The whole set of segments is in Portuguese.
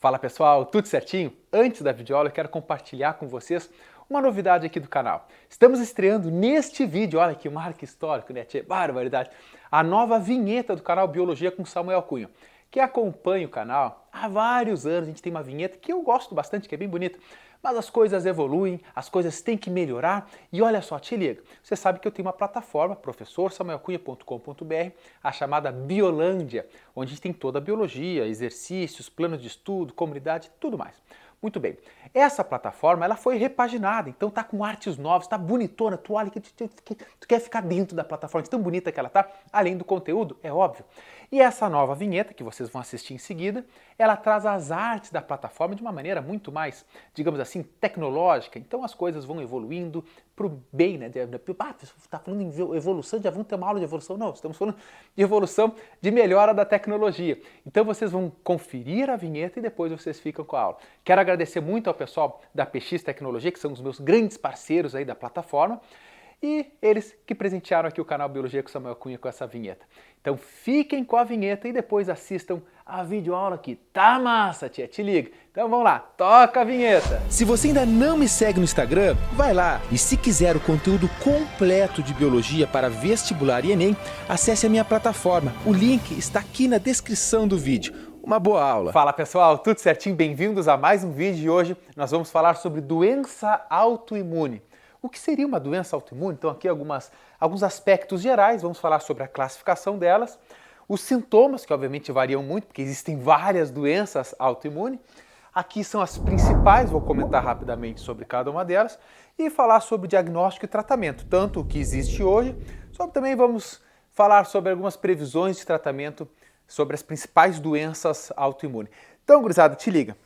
Fala pessoal, tudo certinho? Antes da videoaula eu quero compartilhar com vocês uma novidade aqui do canal. Estamos estreando neste vídeo, olha que marca histórico, né? Tchê, barbaridade! A nova vinheta do canal Biologia com Samuel Cunha. Quem acompanha o canal há vários anos, a gente tem uma vinheta que eu gosto bastante, que é bem bonita, mas as coisas evoluem, as coisas têm que melhorar e olha só, te liga, você sabe que eu tenho uma plataforma, professorsamuelcunha.com.br, a chamada Biolândia, onde a gente tem toda a biologia, exercícios, planos de estudo, comunidade, tudo mais. Muito bem, essa plataforma ela foi repaginada, então tá com artes novas, tá bonitona, tu olha que tu quer ficar dentro da plataforma, de tão bonita que ela tá, além do conteúdo, é óbvio. E essa nova vinheta, que vocês vão assistir em seguida, ela traz as artes da plataforma de uma maneira muito mais, digamos assim, tecnológica, então as coisas vão evoluindo pro bem, né? Tá falando em evolução, já vamos ter uma aula de evolução? Não, estamos falando de evolução, de melhora da tecnologia. Então vocês vão conferir a vinheta e depois vocês ficam com a aula. Quero agradecer muito ao pessoal da PX Tecnologia, que são os meus grandes parceiros aí da plataforma, e eles que presentearam aqui o canal Biologia com Samuel Cunha com essa vinheta. Então fiquem com a vinheta e depois assistam a videoaula aqui. Tá massa, tia, te liga. Então vamos lá, toca a vinheta. Se você ainda não me segue no Instagram, vai lá. E se quiser o conteúdo completo de Biologia para vestibular e Enem, acesse a minha plataforma. O link está aqui na descrição do vídeo. Uma boa aula. Fala pessoal, tudo certinho? Bem-vindos a mais um vídeo e hoje nós vamos falar sobre doença autoimune. O que seria uma doença autoimune? Então aqui alguns aspectos gerais, vamos falar sobre a classificação delas, os sintomas, que obviamente variam muito, porque existem várias doenças autoimunes. Aqui são as principais, vou comentar rapidamente sobre cada uma delas, e falar sobre diagnóstico e tratamento, tanto o que existe hoje, sobre também vamos falar sobre algumas previsões de tratamento sobre as principais doenças autoimunes. Então, gurizada, te liga.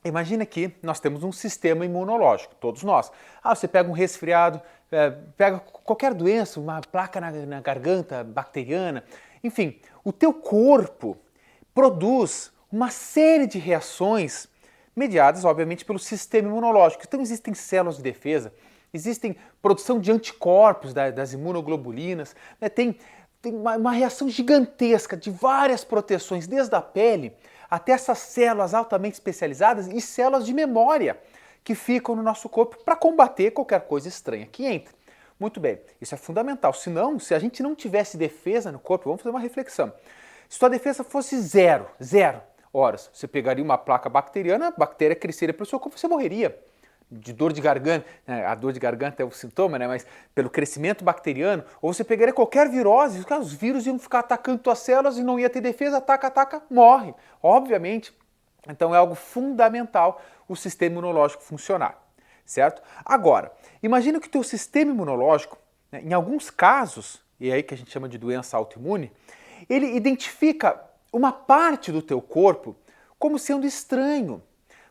Imagina que nós temos um sistema imunológico, todos nós. Você pega um resfriado, pega qualquer doença, uma placa na garganta bacteriana, enfim, o teu corpo produz uma série de reações mediadas, obviamente, pelo sistema imunológico. Então existem células de defesa, existem produção de anticorpos das imunoglobulinas, né? Tem uma reação gigantesca de várias proteções, desde a pele até essas células altamente especializadas e células de memória que ficam no nosso corpo para combater qualquer coisa estranha que entra. Muito bem, isso é fundamental. Senão, se a gente não tivesse defesa no corpo, vamos fazer uma reflexão. Se sua defesa fosse zero, horas, você pegaria uma placa bacteriana, a bactéria cresceria para o seu corpo, você morreria de dor de garganta. A dor de garganta é o sintoma, né? Mas pelo crescimento bacteriano, ou você pegaria qualquer virose, os vírus iam ficar atacando suas células e não ia ter defesa, ataca, morre. Obviamente, então é algo fundamental o sistema imunológico funcionar, certo? Agora, imagina que o teu sistema imunológico, né, em alguns casos, e é aí que a gente chama de doença autoimune, ele identifica uma parte do teu corpo como sendo estranho.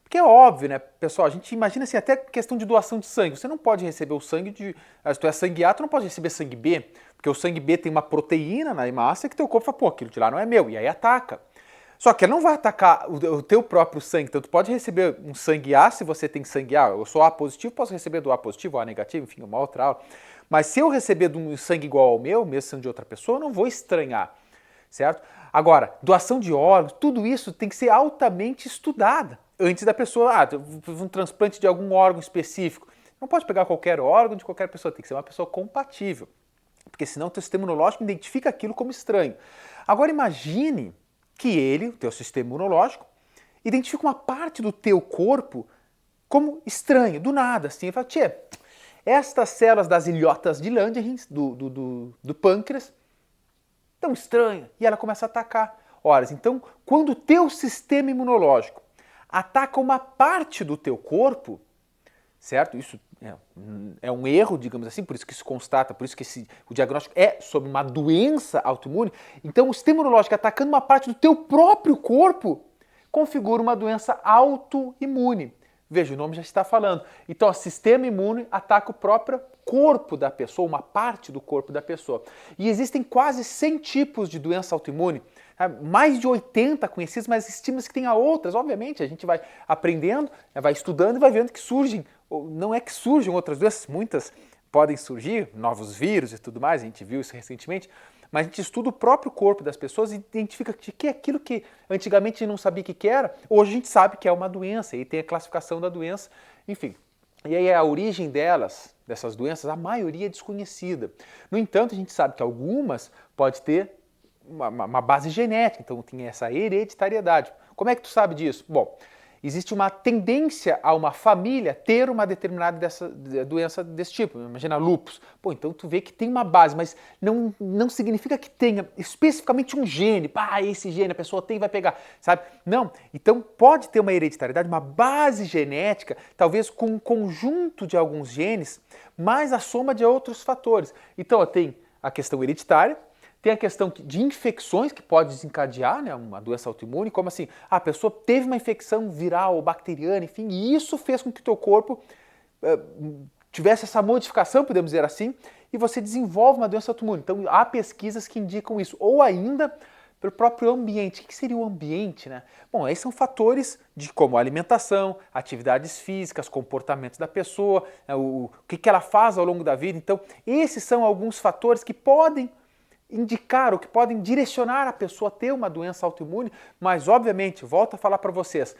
Porque é óbvio, né, pessoal, a gente imagina assim, até questão de doação de sangue. Você não pode receber o sangue se tu é sangue A, tu não pode receber sangue B, porque o sangue B tem uma proteína na hemácia que teu corpo fala, pô, aquilo de lá não é meu, e aí ataca. Só que ele não vai atacar o teu próprio sangue, então tu pode receber um sangue A se você tem sangue A. Eu sou A positivo, posso receber do A positivo, A negativo, enfim, uma outra aula. Mas se eu receber de um sangue igual ao meu, mesmo sendo de outra pessoa, eu não vou estranhar, certo? Agora, doação de órgãos, tudo isso tem que ser altamente estudada antes da pessoa, um transplante de algum órgão específico. Não pode pegar qualquer órgão de qualquer pessoa, tem que ser uma pessoa compatível, porque senão o teu sistema imunológico identifica aquilo como estranho. Agora imagine que o teu sistema imunológico, identifica uma parte do teu corpo como estranho, do nada, assim, ele fala, tchê, estas células das ilhotas de Langerhans, do pâncreas, tão estranha, e ela começa a atacar. Ora, então, quando o teu sistema imunológico ataca uma parte do teu corpo, certo? Isso é um erro, digamos assim, por isso que se constata, por isso que o diagnóstico é sobre uma doença autoimune. Então, o sistema imunológico atacando uma parte do teu próprio corpo configura uma doença autoimune. Veja, o nome já está falando. Então, o sistema imune ataca o próprio corpo da pessoa, uma parte do corpo da pessoa. E existem quase 100 tipos de doença autoimune. Mais de 80 conhecidos, mas estima-se que tenha outras. Obviamente, a gente vai aprendendo, vai estudando e vai vendo que surgem, não é que surgem outras doenças, muitas podem surgir, novos vírus e tudo mais, a gente viu isso recentemente, mas a gente estuda o próprio corpo das pessoas e identifica que é aquilo que antigamente a gente não sabia que era, hoje a gente sabe que é uma doença, e tem a classificação da doença, enfim. E aí a origem dessas doenças, a maioria é desconhecida. No entanto, a gente sabe que algumas pode ter uma base genética, então tem essa hereditariedade. Como é que tu sabe disso? Bom, existe uma tendência a uma família ter uma determinada doença desse tipo. Imagina lúpus. Pô, então tu vê que tem uma base, mas não significa que tenha especificamente um gene. Pá, esse gene a pessoa tem e vai pegar, sabe? Não. Então pode ter uma hereditariedade, uma base genética, talvez com um conjunto de alguns genes, mais a soma de outros fatores. Então tem a questão hereditária, tem a questão de infecções que pode desencadear, né, uma doença autoimune, como assim, a pessoa teve uma infecção viral ou bacteriana, enfim, e isso fez com que o teu corpo tivesse essa modificação, podemos dizer assim, e você desenvolve uma doença autoimune. Então há pesquisas que indicam isso, ou ainda pelo próprio ambiente. O que seria o ambiente, né? Bom, esses são fatores de como a alimentação, atividades físicas, comportamentos da pessoa, o que ela faz ao longo da vida. Então, esses são alguns fatores que podem indicar ou que podem direcionar a pessoa a ter uma doença autoimune, mas obviamente, volto a falar para vocês,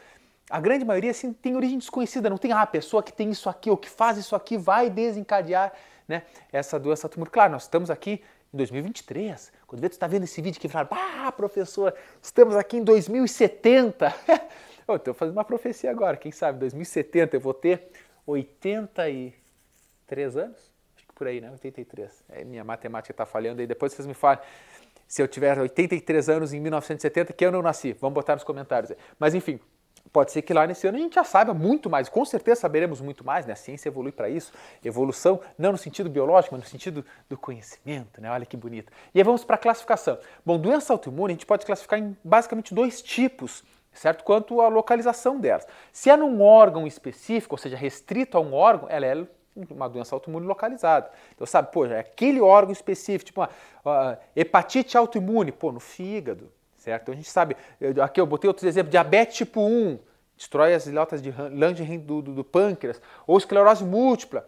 a grande maioria assim, tem origem desconhecida, não tem a pessoa que tem isso aqui ou que faz isso aqui vai desencadear, né, essa doença autoimune. Claro, nós estamos aqui em 2023, quando você está vendo esse vídeo aqui e fala, professor, estamos aqui em 2070, eu estou fazendo uma profecia agora, quem sabe, 2070 eu vou ter 83 anos? Por aí, né? 83. Minha matemática está falhando aí. Depois vocês me falem se eu tiver 83 anos em 1970, que eu não nasci. Vamos botar nos comentários aí. Mas enfim, pode ser que lá nesse ano a gente já saiba muito mais. Com certeza saberemos muito mais, né? A ciência evolui para isso. Evolução, não no sentido biológico, mas no sentido do conhecimento, né? Olha que bonito. E aí vamos para a classificação. Bom, doença autoimune a gente pode classificar em basicamente 2 tipos, certo? Quanto à localização delas. Se é num órgão específico, ou seja, restrito a um órgão, ela é uma doença autoimune localizada. Então, sabe, é aquele órgão específico, tipo uma hepatite autoimune, no fígado, certo? Então a gente sabe, aqui eu botei outros exemplos, diabetes tipo 1, destrói as ilhotas de Langerhans do pâncreas, ou esclerose múltipla,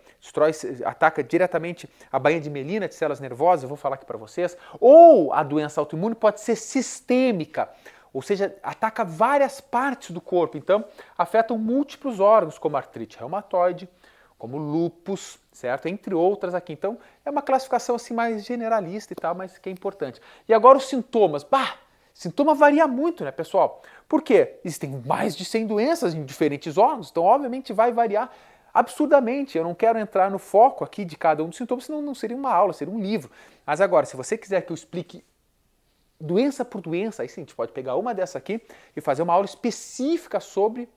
ataca diretamente a baía de mielina de células nervosas, eu vou falar aqui para vocês, ou a doença autoimune pode ser sistêmica, ou seja, ataca várias partes do corpo, então afetam múltiplos órgãos, como artrite reumatoide, como lúpus, certo? Entre outras aqui. Então, é uma classificação assim mais generalista e tal, mas que é importante. E agora os sintomas. Sintoma varia muito, né, pessoal? Por quê? Existem mais de 100 doenças em diferentes órgãos, então obviamente vai variar absurdamente. Eu não quero entrar no foco aqui de cada um dos sintomas, senão não seria uma aula, seria um livro. Mas agora, se você quiser que eu explique doença por doença, aí sim, a gente pode pegar uma dessa aqui e fazer uma aula específica sobre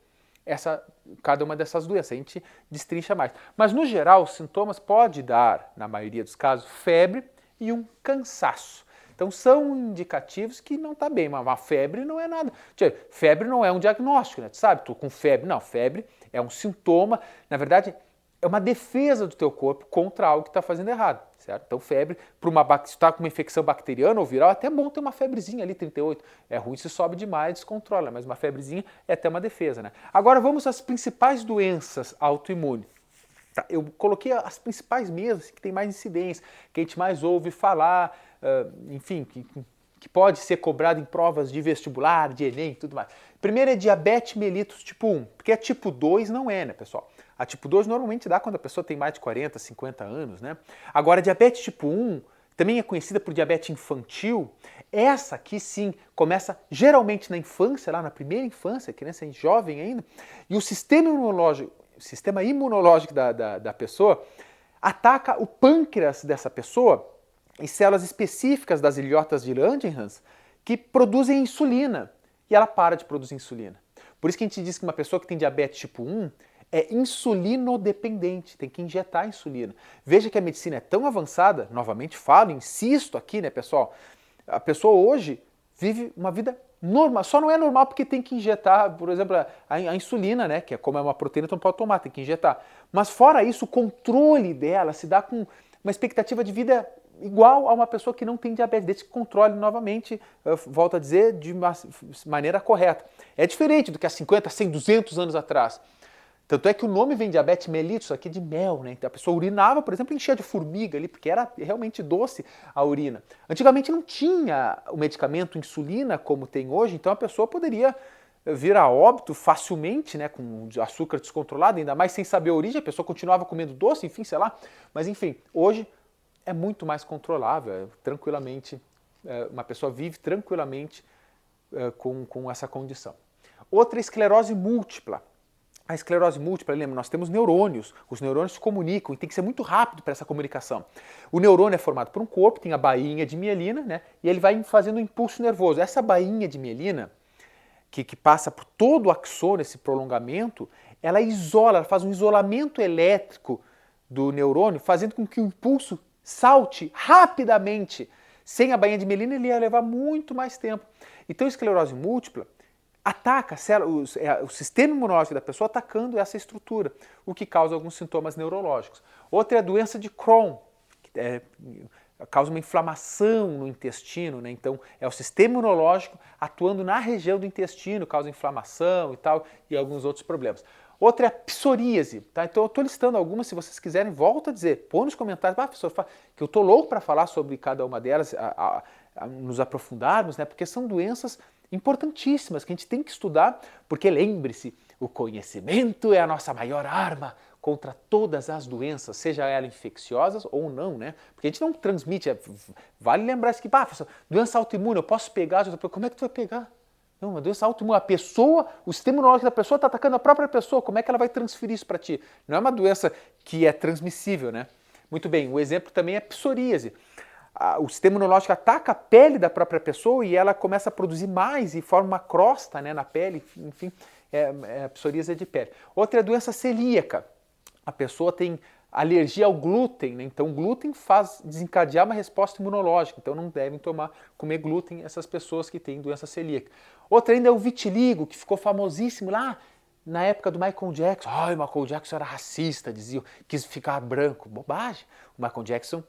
cada uma dessas doenças, a gente destrincha mais. Mas, no geral, os sintomas podem dar, na maioria dos casos, febre e um cansaço. Então, são indicativos que não está bem, mas uma febre não é nada. Febre não é um diagnóstico, né? Tu sabe, tu com febre. Não, febre é um sintoma, na verdade, é uma defesa do teu corpo contra algo que está fazendo errado, certo? Então, febre, se está com uma infecção bacteriana ou viral, é até bom ter uma febrezinha ali, 38. É ruim se sobe demais, descontrola, mas uma febrezinha é até uma defesa, né? Agora, vamos às principais doenças autoimunes. Tá, eu coloquei as principais mesmo, que tem mais incidência, que a gente mais ouve falar, enfim, que pode ser cobrado em provas de vestibular, de Enem e tudo mais. Primeiro é diabetes mellitus tipo 1, porque a tipo 2 não é, né, pessoal? A tipo 2 normalmente dá quando a pessoa tem mais de 40, 50 anos, né? Agora, diabetes tipo 1 também é conhecida por diabetes infantil. Essa aqui, sim, começa geralmente na infância, lá na primeira infância, criança é jovem ainda, e o sistema imunológico da pessoa ataca o pâncreas dessa pessoa e células específicas das ilhotas de Langerhans que produzem insulina, e ela para de produzir insulina. Por isso que a gente diz que uma pessoa que tem diabetes tipo 1 é insulinodependente, tem que injetar insulina. Veja que a medicina é tão avançada, novamente falo, insisto aqui, né, pessoal? A pessoa hoje vive uma vida normal, só não é normal porque tem que injetar, por exemplo, a insulina, né, que é como é uma proteína, então pode tomar, tem que injetar. Mas fora isso, o controle dela se dá com uma expectativa de vida igual a uma pessoa que não tem diabetes, desde que controle novamente, volto a dizer, de uma maneira correta. É diferente do que há 50, 100, 200 anos atrás. Tanto é que o nome vem diabetes mellitus, isso aqui de mel, né? Então a pessoa urinava, por exemplo, enchia de formiga ali, porque era realmente doce a urina. Antigamente não tinha o medicamento insulina como tem hoje, então a pessoa poderia vir a óbito facilmente, né, com açúcar descontrolado, ainda mais sem saber a origem, a pessoa continuava comendo doce, enfim, sei lá. Mas enfim, hoje é muito mais controlável, tranquilamente, uma pessoa vive tranquilamente com essa condição. Outra, esclerose múltipla. A esclerose múltipla, lembra, nós temos neurônios, os neurônios se comunicam e tem que ser muito rápido para essa comunicação. O neurônio é formado por um corpo, tem a bainha de mielina, né, e ele vai fazendo um impulso nervoso. Essa bainha de mielina, que passa por todo o axônio, esse prolongamento, ela isola, ela faz um isolamento elétrico do neurônio, fazendo com que o impulso salte rapidamente. Sem a bainha de mielina, ele ia levar muito mais tempo. Então, a esclerose múltipla ataca o sistema imunológico da pessoa atacando essa estrutura, o que causa alguns sintomas neurológicos. Outra é a doença de Crohn, que causa uma inflamação no intestino, né? Então é o sistema imunológico atuando na região do intestino, causa inflamação e tal, e alguns outros problemas. Outra é a psoríase, tá? Então eu estou listando algumas, se vocês quiserem, volta a dizer, põe nos comentários, professor, que eu estou louco para falar sobre cada uma delas, nos aprofundarmos, né? Porque são doenças importantíssimas que a gente tem que estudar, porque lembre-se, o conhecimento é a nossa maior arma contra todas as doenças, seja elas infecciosas ou não, né? Porque a gente não transmite, vale lembrar isso que, professor, doença autoimune, eu posso pegar, como é que tu vai pegar? Não, uma doença autoimune, a pessoa, o sistema imunológico da pessoa está atacando a própria pessoa, como é que ela vai transferir isso para ti? Não é uma doença que é transmissível, né? Muito bem, o exemplo também é psoríase. O sistema imunológico ataca a pele da própria pessoa e ela começa a produzir mais e forma uma crosta, né, na pele, enfim, a psoríase de pele. Outra é a doença celíaca. A pessoa tem alergia ao glúten, né? Então o glúten faz desencadear uma resposta imunológica, então não devem comer glúten essas pessoas que têm doença celíaca. Outra ainda é o vitiligo, que ficou famosíssimo lá na época do Michael Jackson. O Michael Jackson era racista, diziam, quis ficar branco. Bobagem. O Michael Jackson,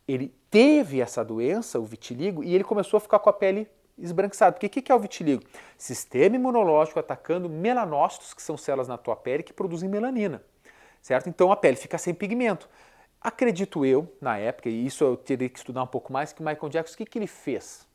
ele teve essa doença, o vitiligo, e ele começou a ficar com a pele esbranquiçada. Porque o que é o vitiligo? Sistema imunológico atacando melanócitos, que são células na tua pele que produzem melanina. Certo? Então a pele fica sem pigmento. Acredito eu, na época, e isso eu teria que estudar um pouco mais, que o Michael Jackson, o que ele fez?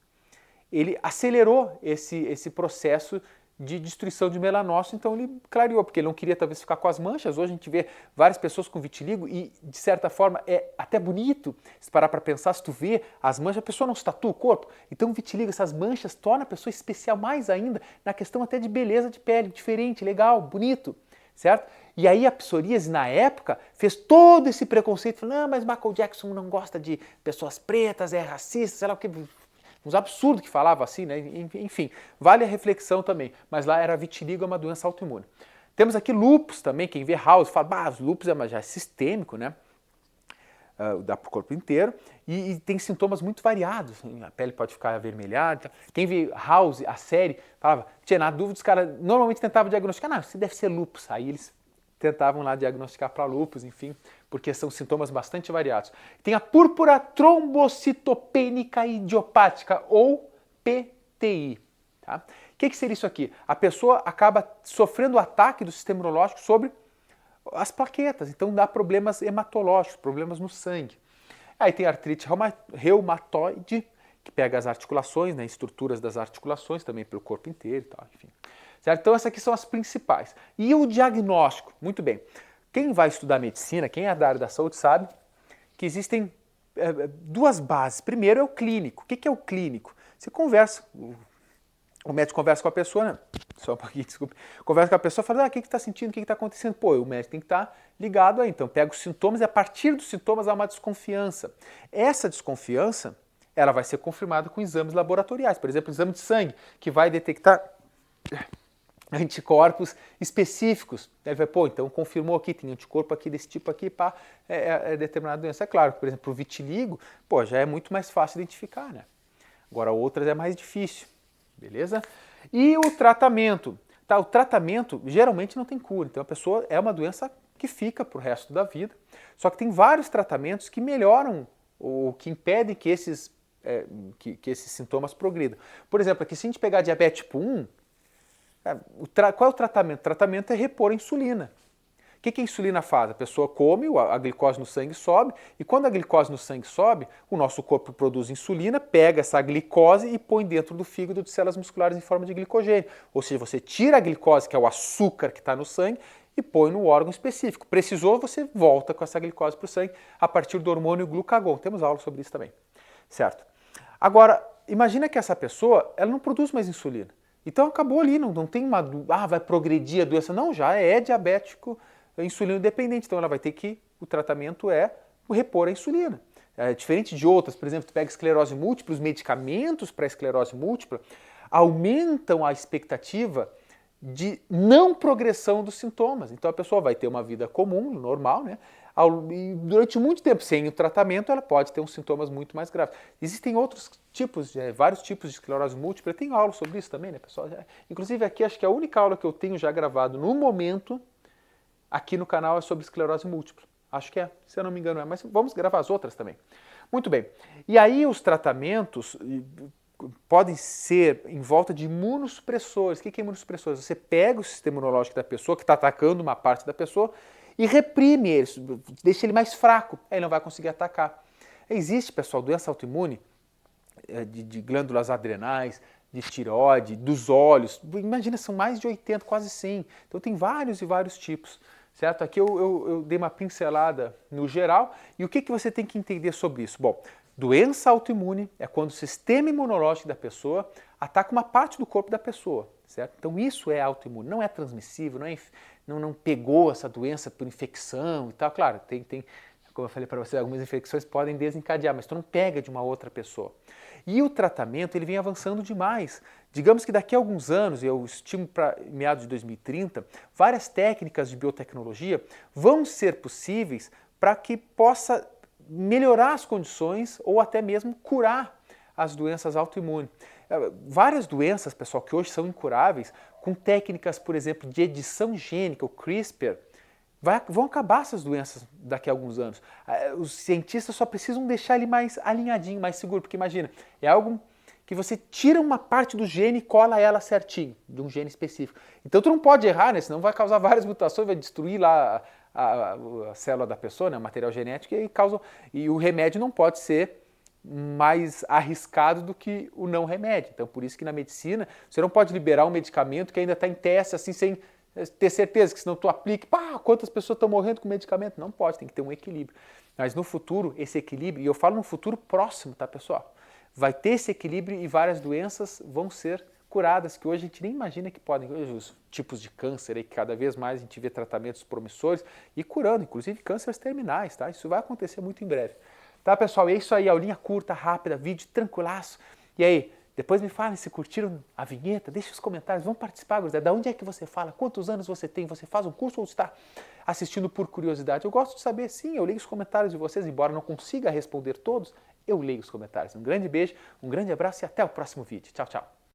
Ele acelerou esse processo de destruição de melanócito, então ele clareou, porque ele não queria talvez ficar com as manchas. Hoje a gente vê várias pessoas com vitiligo e, de certa forma, é até bonito se parar para pensar, se tu vê as manchas, a pessoa não se tatua o corpo. Então o vitiligo, essas manchas, torna a pessoa especial mais ainda na questão até de beleza de pele, diferente, legal, bonito, certo? E aí a psoríase, na época, fez todo esse preconceito, falando, não, mas Michael Jackson não gosta de pessoas pretas, é racista, sei lá o que, uns absurdos que falava assim, né? Enfim, vale a reflexão também, mas lá era vitiligo, é uma doença autoimune. Temos aqui lúpus também, quem vê House fala, os lúpus já é sistêmico, né? Dá para o corpo inteiro, e tem sintomas muito variados, a pele pode ficar avermelhada. Quem vê House, a série, falava, tinha na dúvida, os caras normalmente tentavam diagnosticar, não, isso deve ser lúpus, aí eles tentavam lá diagnosticar para lúpus, enfim, porque são sintomas bastante variados. Tem a púrpura trombocitopênica idiopática, ou PTI. Tá? O que seria isso aqui? A pessoa acaba sofrendo o ataque do sistema imunológico sobre as plaquetas, então dá problemas hematológicos, problemas no sangue. Aí tem a artrite reumatoide, que pega as articulações, né, estruturas das articulações, também pelo corpo inteiro e tal, enfim. Certo? Então essas aqui são as principais. E o diagnóstico? Muito bem. Quem vai estudar medicina, quem é da área da saúde sabe que existem duas bases. Primeiro é o clínico. O que é o clínico? Você conversa, o médico conversa com a pessoa, né? Só um pouquinho, desculpa. Conversa com a pessoa e fala, o que está sentindo, o que está acontecendo? Pô, o médico tem que estar ligado aí. Então pega os sintomas e a partir dos sintomas há uma desconfiança. Essa desconfiança, ela vai ser confirmada com exames laboratoriais. Por exemplo, o exame de sangue, que vai detectar anticorpos específicos. Ele vai, então confirmou aqui, tem anticorpo aqui desse tipo aqui, pá, é determinada doença. É claro, por exemplo, o vitiligo, já é muito mais fácil identificar, né? Agora outras é mais difícil, beleza? E o tratamento? Tá, o tratamento geralmente não tem cura, então a pessoa é uma doença que fica pro resto da vida, só que tem vários tratamentos que melhoram ou que impedem que esses sintomas progridam. Por exemplo, aqui se a gente pegar diabetes tipo 1, qual é o tratamento? O tratamento é repor a insulina. que a insulina faz? A pessoa come, a glicose no sangue sobe, e quando a glicose no sangue sobe, o nosso corpo produz insulina, pega essa glicose e põe dentro do fígado de células musculares em forma de glicogênio. Ou seja, você tira a glicose, que é o açúcar que está no sangue, e põe no órgão específico. Precisou, você volta com essa glicose para o sangue a partir do hormônio glucagon. Temos aula sobre isso também, certo? Agora, imagina que essa pessoa, ela não produz mais insulina. Então acabou ali, não tem uma, vai progredir a doença. Não, já é diabético insulino dependente. Então ela vai ter que, o tratamento é repor a insulina. É diferente de outras, por exemplo, tu pega esclerose múltipla, os medicamentos para esclerose múltipla aumentam a expectativa de não progressão dos sintomas. Então a pessoa vai ter uma vida comum, normal, né? E durante muito tempo, sem o tratamento, ela pode ter uns sintomas muito mais graves. Existem outros tipos, vários tipos de esclerose múltipla. Eu tenho aula sobre isso também, né, pessoal? Inclusive aqui, acho que a única aula que eu tenho já gravado no momento, aqui no canal, é sobre esclerose múltipla. Acho que é, se eu não me engano é, mas vamos gravar as outras também. Muito bem. E aí os tratamentos podem ser em volta de imunossupressores. O que é imunossupressores? Você pega o sistema imunológico da pessoa, que está atacando uma parte da pessoa, e reprime ele, deixa ele mais fraco, aí ele não vai conseguir atacar. Existe, pessoal, doença autoimune de glândulas adrenais, de tireoide, dos olhos. Imagina, são mais de 80, quase 100. Então tem vários e vários tipos, certo? Aqui eu dei uma pincelada no geral. E o que você tem que entender sobre isso? Bom, doença autoimune é quando o sistema imunológico da pessoa ataca uma parte do corpo da pessoa, certo? Então isso é autoimune, não é transmissível, não pegou essa doença por infecção e tal. Claro, tem como eu falei para você, algumas infecções podem desencadear, mas tu não pega de uma outra pessoa. E o tratamento, ele vem avançando demais. Digamos que daqui a alguns anos, eu estimo para meados de 2030, várias técnicas de biotecnologia vão ser possíveis para que possa melhorar as condições ou até mesmo curar as doenças autoimunes. Várias doenças, pessoal, que hoje são incuráveis, com técnicas, por exemplo, de edição gênica, o CRISPR, vão acabar essas doenças daqui a alguns anos. Os cientistas só precisam deixar ele mais alinhadinho, mais seguro, porque imagina, é algo que você tira uma parte do gene e cola ela certinho, de um gene específico. Então tu não pode errar, né? Senão vai causar várias mutações, vai destruir lá a célula da pessoa, né? O material genético, e o remédio não pode ser mais arriscado do que o não remédio. Então por isso que na medicina você não pode liberar um medicamento que ainda está em teste assim sem ter certeza, que senão tu aplique, quantas pessoas estão morrendo com medicamento? Não pode, tem que ter um equilíbrio. Mas no futuro, esse equilíbrio, e eu falo no futuro próximo, tá, pessoal? Vai ter esse equilíbrio e várias doenças vão ser curadas, que hoje a gente nem imagina que podem. Hoje os tipos de câncer, aí, que cada vez mais a gente vê tratamentos promissores e curando, inclusive cânceres terminais, tá? Isso vai acontecer muito em breve. Tá, pessoal? E é isso aí, aulinha curta, rápida, vídeo tranquilaço. E aí, depois me falem se curtiram a vinheta, deixe os comentários, vão participar, gurizada. Da onde é que você fala? Quantos anos você tem? Você faz um curso ou está assistindo por curiosidade? Eu gosto de saber, sim, eu leio os comentários de vocês, embora não consiga responder todos, eu leio os comentários. Um grande beijo, um grande abraço e até o próximo vídeo. Tchau, tchau.